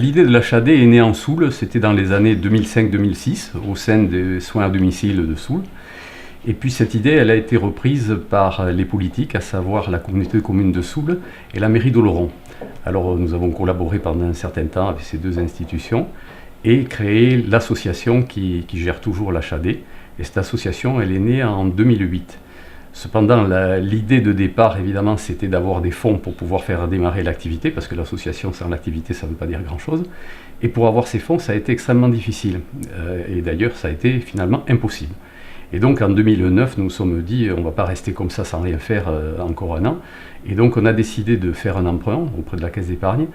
l'idée de l'HAD est née en Soule, c'était dans les années 2005-2006, au sein des soins à domicile de Soule. Et puis cette idée, elle a été reprise par les politiques, à savoir la communauté de communes de Soule et la mairie d'Oloron. Alors nous avons collaboré pendant un certain temps avec ces deux institutions et créé l'association qui gère toujours l'HAD. Et cette association, elle est née en 2008. Cependant, l'idée de départ, évidemment, c'était d'avoir des fonds pour pouvoir faire démarrer l'activité, parce que l'association sans l'activité, ça ne veut pas dire grand-chose. Et pour avoir ces fonds, ça a été extrêmement difficile. Et d'ailleurs, ça a été finalement impossible. Et donc, en 2009, nous nous sommes dit, on ne va pas rester comme ça sans rien faire encore un an. Et donc, on a décidé de faire un emprunt auprès de la Caisse d'épargne,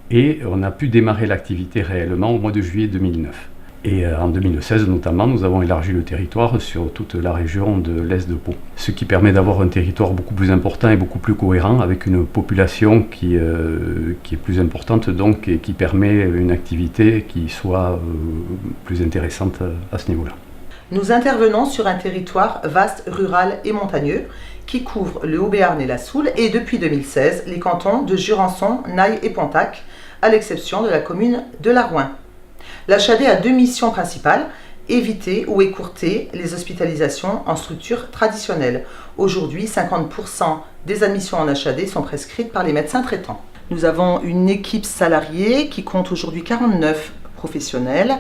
et on a pu démarrer l'activité réellement au mois de juillet 2009. Et en 2016 notamment, nous avons élargi le territoire sur toute la région de l'Est de Pau. Ce qui permet d'avoir un territoire beaucoup plus important et beaucoup plus cohérent, avec une population qui est plus importante donc, et qui permet une activité qui soit plus intéressante à ce niveau-là. Nous intervenons sur un territoire vaste, rural et montagneux, qui couvre le Haut-Béarn et la Soule, et depuis 2016, les cantons de Jurançon, Naye et Pontac, à l'exception de la commune de Larouin. L'HAD a deux missions principales, éviter ou écourter les hospitalisations en structures traditionnelles. Aujourd'hui, 50% des admissions en HAD sont prescrites par les médecins traitants. Nous avons une équipe salariée qui compte aujourd'hui 49 professionnels,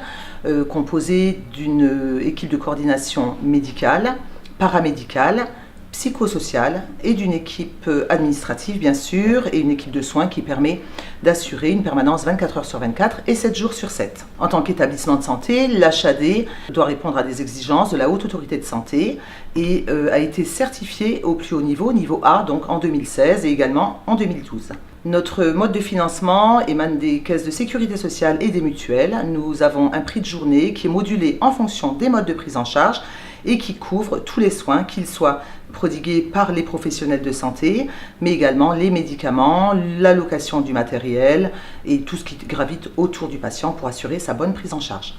composée d'une équipe de coordination médicale, paramédicale, psychosociale et d'une équipe administrative bien sûr, et une équipe de soins qui permet d'assurer une permanence 24 heures sur 24 et 7 jours sur 7. En tant qu'établissement de santé, l'HAD doit répondre à des exigences de la Haute Autorité de Santé et a été certifié au plus haut niveau, niveau A, donc en 2016 et également en 2012. Notre mode de financement émane des caisses de sécurité sociale et des mutuelles. Nous avons un prix de journée qui est modulé en fonction des modes de prise en charge et qui couvre tous les soins, qu'ils soient prodigués par les professionnels de santé, mais également les médicaments, l'allocation du matériel et tout ce qui gravite autour du patient pour assurer sa bonne prise en charge.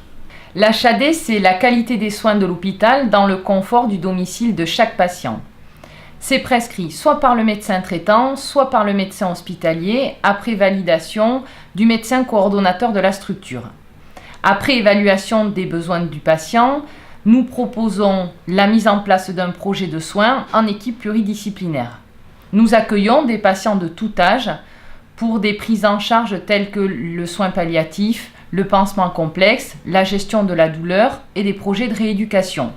L'HAD, c'est la qualité des soins de l'hôpital dans le confort du domicile de chaque patient. C'est prescrit soit par le médecin traitant, soit par le médecin hospitalier, après validation du médecin coordonnateur de la structure. Après évaluation des besoins du patient, nous proposons la mise en place d'un projet de soins en équipe pluridisciplinaire. Nous accueillons des patients de tout âge pour des prises en charge telles que le soin palliatif, le pansement complexe, la gestion de la douleur et des projets de rééducation.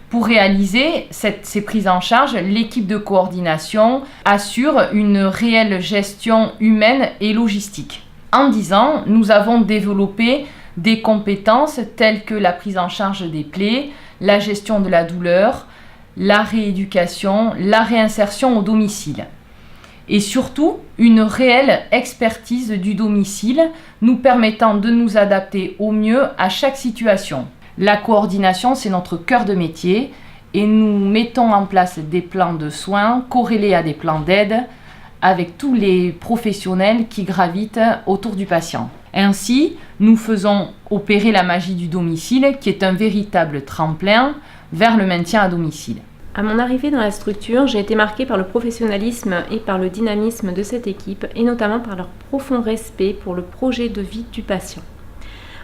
Pour réaliser ces prises en charge, l'équipe de coordination assure une réelle gestion humaine et logistique. En 10 ans, nous avons développé des compétences telles que la prise en charge des plaies, la gestion de la douleur, la rééducation, la réinsertion au domicile. Et surtout, une réelle expertise du domicile nous permettant de nous adapter au mieux à chaque situation. La coordination, c'est notre cœur de métier et nous mettons en place des plans de soins corrélés à des plans d'aide avec tous les professionnels qui gravitent autour du patient. Ainsi, nous faisons opérer la magie du domicile qui est un véritable tremplin vers le maintien à domicile. À mon arrivée dans la structure, j'ai été marquée par le professionnalisme et par le dynamisme de cette équipe et notamment par leur profond respect pour le projet de vie du patient.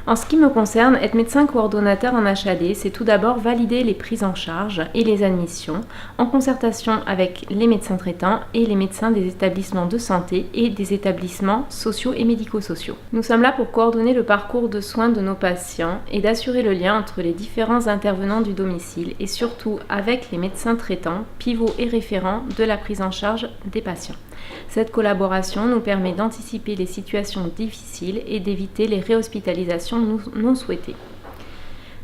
En ce qui me concerne, être médecin coordonnateur en HAD, c'est tout d'abord valider les prises en charge et les admissions en concertation avec les médecins traitants et les médecins des établissements de santé et des établissements sociaux et médico-sociaux. Nous sommes là pour coordonner le parcours de soins de nos patients et d'assurer le lien entre les différents intervenants du domicile et surtout avec les médecins traitants, pivots et référents de la prise en charge des patients. Cette collaboration nous permet d'anticiper les situations difficiles et d'éviter les réhospitalisations non souhaitées.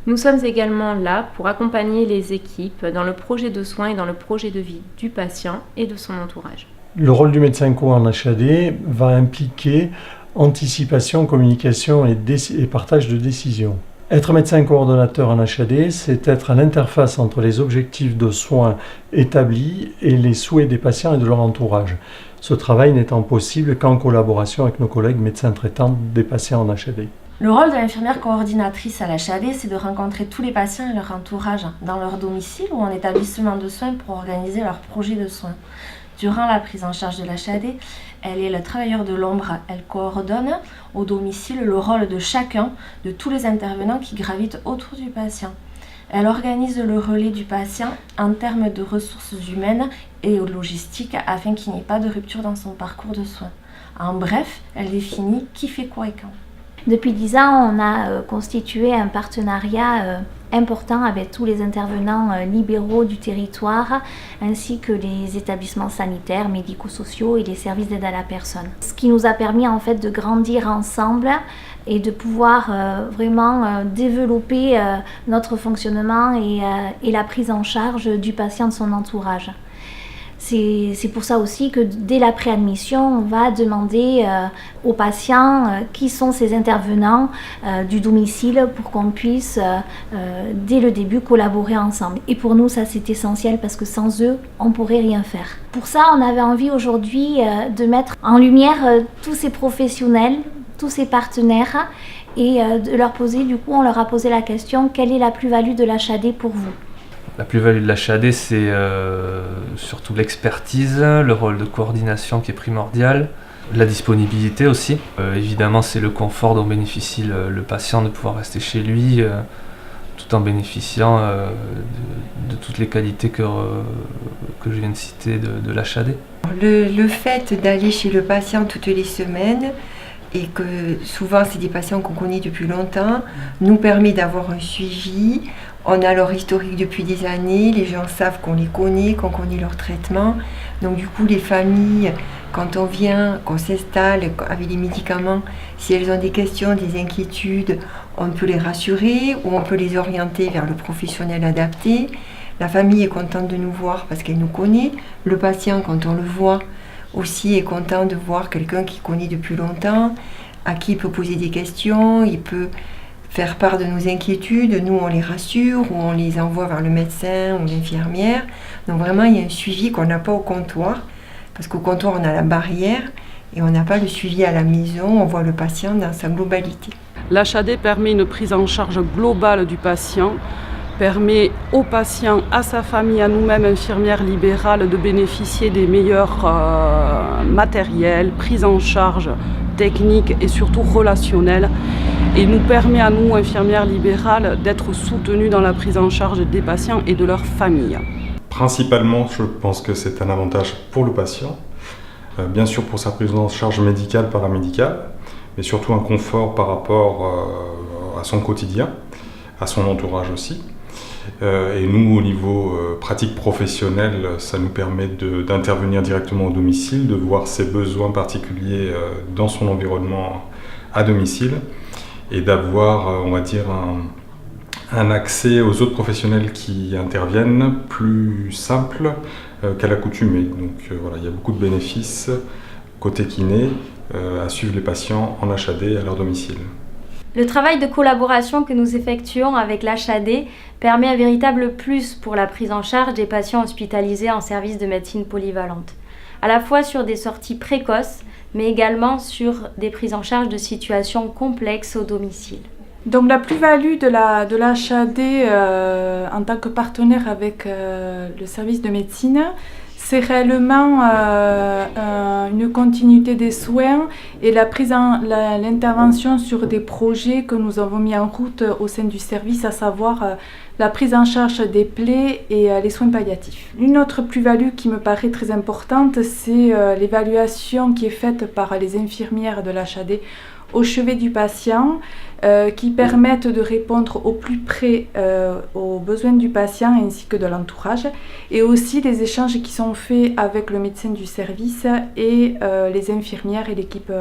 Nous sommes également là pour accompagner les équipes dans le projet de soins et dans le projet de vie du patient et de son entourage. Le rôle du médecin co en HAD va impliquer anticipation, communication et partage de décisions. Être médecin coordonnateur en HAD, c'est être à l'interface entre les objectifs de soins établis et les souhaits des patients et de leur entourage. Ce travail n'étant possible qu'en collaboration avec nos collègues médecins traitants des patients en HAD. Le rôle de l'infirmière coordinatrice à l'HAD, c'est de rencontrer tous les patients et leur entourage dans leur domicile ou en établissement de soins pour organiser leur projet de soins. Durant la prise en charge de l'HAD, elle est le travailleur de l'ombre. Elle coordonne au domicile le rôle de chacun, de tous les intervenants qui gravitent autour du patient. Elle organise le relais du patient en termes de ressources humaines et logistiques afin qu'il n'y ait pas de rupture dans son parcours de soins. En bref, elle définit qui fait quoi et quand. Depuis 10 ans, on a constitué un partenariat important avec tous les intervenants libéraux du territoire, ainsi que les établissements sanitaires, médico-sociaux et les services d'aide à la personne. Ce qui nous a permis en fait de grandir ensemble et de pouvoir vraiment développer notre fonctionnement et la prise en charge du patient de son entourage. C'est pour ça aussi que dès la préadmission, on va demander aux patients qui sont ces intervenants du domicile pour qu'on puisse, dès le début, collaborer ensemble. Et pour nous, ça c'est essentiel parce que sans eux, on ne pourrait rien faire. Pour ça, on avait envie aujourd'hui de mettre en lumière tous ces professionnels, tous ces partenaires et de leur poser, du coup, on leur a posé la question, quelle est la plus-value de l'HAD pour vous ? La plus-value de l'HAD, c'est surtout l'expertise, le rôle de coordination qui est primordial, la disponibilité aussi. Évidemment, c'est le confort dont bénéficie le patient de pouvoir rester chez lui tout en bénéficiant de toutes les qualités que je viens de citer de l'HAD. Le fait d'aller chez le patient toutes les semaines et que souvent c'est des patients qu'on connaît depuis longtemps, nous permet d'avoir un suivi. On a leur historique depuis des années, les gens savent qu'on les connaît, qu'on connaît leur traitement. Donc du coup, les familles, quand on vient, qu'on s'installe avec les médicaments, si elles ont des questions, des inquiétudes, on peut les rassurer ou on peut les orienter vers le professionnel adapté. La famille est contente de nous voir parce qu'elle nous connaît. Le patient, quand on le voit, aussi est content de voir quelqu'un qu'il connaît depuis longtemps, à qui il peut poser des questions, il peut faire part de nos inquiétudes, nous on les rassure ou on les envoie vers le médecin ou l'infirmière. Donc vraiment il y a un suivi qu'on n'a pas au comptoir, parce qu'au comptoir on a la barrière et on n'a pas le suivi à la maison, on voit le patient dans sa globalité. L'HAD permet une prise en charge globale du patient, permet au patient, à sa famille, à nous-mêmes infirmières libérales de bénéficier des meilleurs matériels, prise en charge technique et surtout relationnelle, et nous permet à nous, infirmières libérales, d'être soutenues dans la prise en charge des patients et de leurs familles. Principalement, je pense que c'est un avantage pour le patient, bien sûr pour sa prise en charge médicale, paramédicale, mais surtout un confort par rapport à son quotidien, à son entourage aussi. Et nous, au niveau pratique professionnelle, ça nous permet d'intervenir directement au domicile, de voir ses besoins particuliers dans son environnement à domicile et d'avoir, on va dire, un accès aux autres professionnels qui interviennent plus simple qu'à l'accoutumée. Donc voilà, il y a beaucoup de bénéfices côté kiné à suivre les patients en HAD à leur domicile. Le travail de collaboration que nous effectuons avec l'HAD permet un véritable plus pour la prise en charge des patients hospitalisés en service de médecine polyvalente, à la fois sur des sorties précoces, mais également sur des prises en charge de situations complexes au domicile. Donc la plus-value de l'HAD en tant que partenaire avec le service de médecine, c'est réellement une continuité des soins et l'intervention sur des projets que nous avons mis en route au sein du service, à savoir la prise en charge des plaies et les soins palliatifs. Une autre plus-value qui me paraît très importante, c'est l'évaluation qui est faite par les infirmières de l'HAD au chevet du patient, qui permettent de répondre au plus près aux besoins du patient ainsi que de l'entourage, et aussi les échanges qui sont faits avec le médecin du service et les infirmières et l'équipe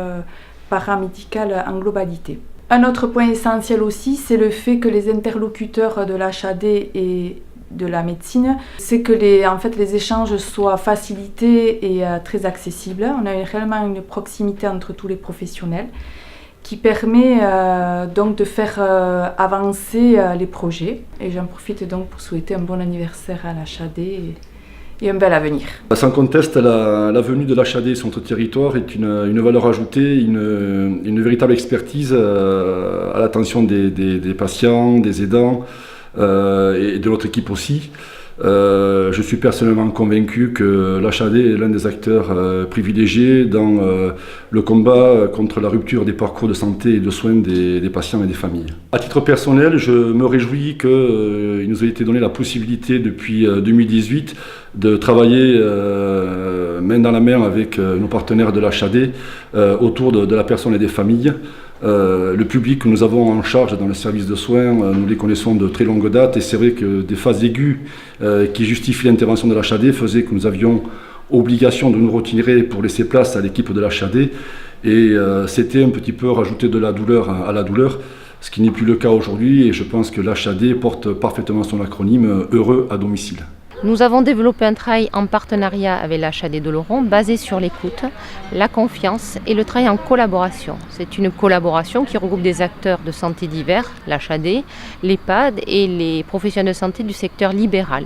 paramédicale en globalité. Un autre point essentiel aussi, c'est le fait que les interlocuteurs de l'HAD et de la médecine, c'est que les échanges soient facilités et très accessibles. On a réellement une proximité entre tous les professionnels qui permet donc de faire avancer les projets. Et j'en profite donc pour souhaiter un bon anniversaire à l'HAD et un bel avenir. Sans conteste, la venue de l'HAD sur notre territoire est une valeur ajoutée, une véritable expertise à l'attention des patients, des aidants et de notre équipe aussi. Je suis personnellement convaincu que l'HAD est l'un des acteurs privilégiés dans le combat contre la rupture des parcours de santé et de soins des patients et des familles. À titre personnel, je me réjouis qu'il nous ait été donné la possibilité depuis 2018 de travailler main dans la main avec nos partenaires de l'HAD autour de la personne et des familles. Le public que nous avons en charge dans le service de soins, nous les connaissons de très longue date et c'est vrai que des phases aiguës qui justifient l'intervention de l'HAD faisaient que nous avions obligation de nous retirer pour laisser place à l'équipe de l'HAD et c'était un petit peu rajouter de la douleur à la douleur, ce qui n'est plus le cas aujourd'hui et je pense que l'HAD porte parfaitement son acronyme Heureux à domicile. Nous avons développé un travail en partenariat avec l'HAD d'Oloron basé sur l'écoute, la confiance et le travail en collaboration. C'est une collaboration qui regroupe des acteurs de santé divers, l'HAD, l'EHPAD et les professionnels de santé du secteur libéral.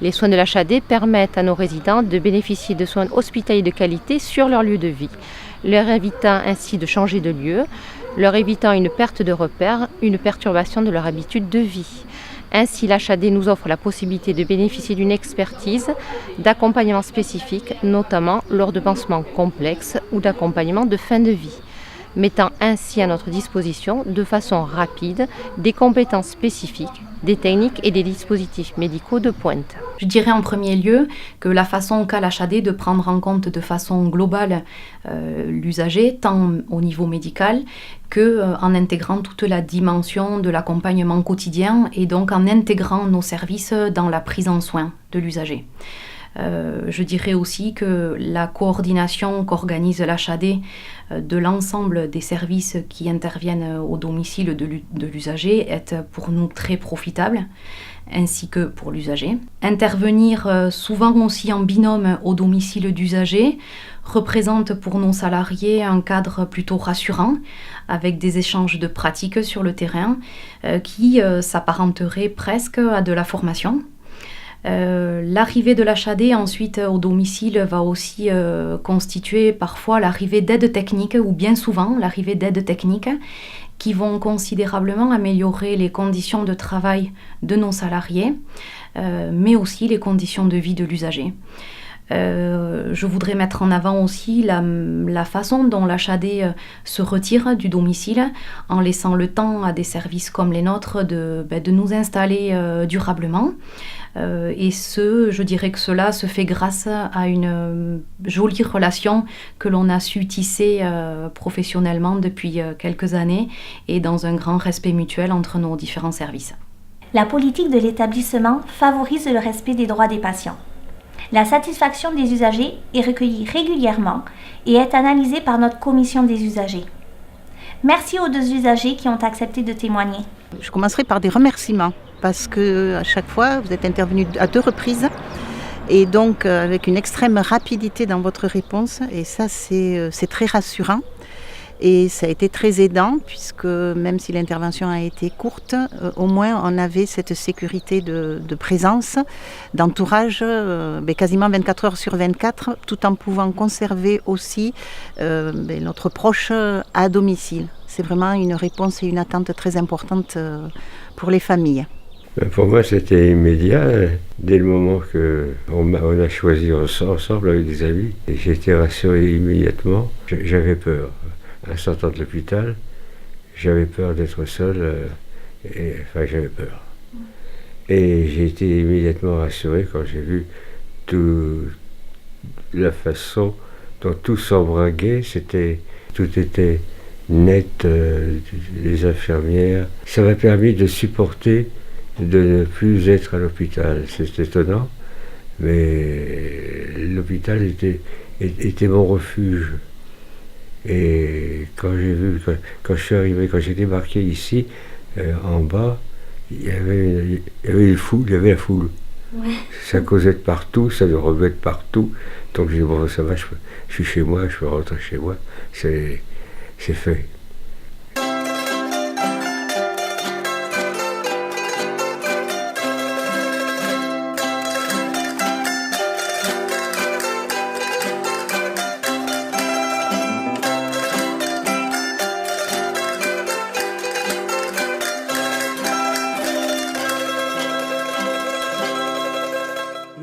Les soins de l'HAD permettent à nos résidents de bénéficier de soins hospitaliers de qualité sur leur lieu de vie, leur évitant ainsi de changer de lieu, leur évitant une perte de repères, une perturbation de leur habitude de vie. Ainsi, l'HAD nous offre la possibilité de bénéficier d'une expertise, d'accompagnement spécifique, notamment lors de pansements complexes ou d'accompagnement de fin de vie, mettant ainsi à notre disposition de façon rapide des compétences spécifiques, des techniques et des dispositifs médicaux de pointe. Je dirais en premier lieu que la façon qu'a l'HAD de prendre en compte de façon globale l'usager, tant au niveau médical qu'en intégrant toute la dimension de l'accompagnement quotidien et donc en intégrant nos services dans la prise en soin de l'usager. Je dirais aussi que la coordination qu'organise l'HAD de l'ensemble des services qui interviennent au domicile de l'usager est pour nous très profitable, ainsi que pour l'usager. Intervenir souvent aussi en binôme au domicile d'usager représente pour nos salariés un cadre plutôt rassurant, avec des échanges de pratiques sur le terrain qui s'apparenteraient presque à de la formation. L'arrivée de l'HAD ensuite au domicile va aussi constituer parfois l'arrivée d'aides techniques ou bien souvent l'arrivée d'aides techniques qui vont considérablement améliorer les conditions de travail de nos salariés mais aussi les conditions de vie de l'usager. Je voudrais mettre en avant aussi la façon dont l'HAD se retire du domicile en laissant le temps à des services comme les nôtres de nous installer durablement. Et je dirais que cela se fait grâce à une jolie relation que l'on a su tisser professionnellement depuis quelques années et dans un grand respect mutuel entre nos différents services. La politique de l'établissement favorise le respect des droits des patients. La satisfaction des usagers est recueillie régulièrement et est analysée par notre commission des usagers. Merci aux 2 usagers qui ont accepté de témoigner. Je commencerai par des remerciements parce que à chaque fois vous êtes intervenus à 2 reprises et donc avec une extrême rapidité dans votre réponse et ça c'est très rassurant. Et ça a été très aidant puisque même si l'intervention a été courte, au moins on avait cette sécurité de présence, d'entourage quasiment 24 heures sur 24, tout en pouvant conserver aussi notre proche à domicile. C'est vraiment une réponse et une attente très importante pour les familles. Pour moi, c'était immédiat. Dès le moment qu'on a choisi ensemble avec des amis, j'ai été rassuré immédiatement. J'avais peur. En sortant de l'hôpital, j'avais peur d'être seul, j'avais peur. Et j'ai été immédiatement rassuré quand j'ai vu la façon dont tout s'embraguait, tout était net, les infirmières. Ça m'a permis de supporter de ne plus être à l'hôpital. C'est étonnant, mais l'hôpital était mon refuge. Et quand je suis arrivé, quand j'ai débarqué ici, en bas, il y avait la foule. Ouais. Ça causait de partout, ça me remuait de partout. Donc j'ai dit, bon, ça va, je suis chez moi, je peux rentrer chez moi. C'est fait.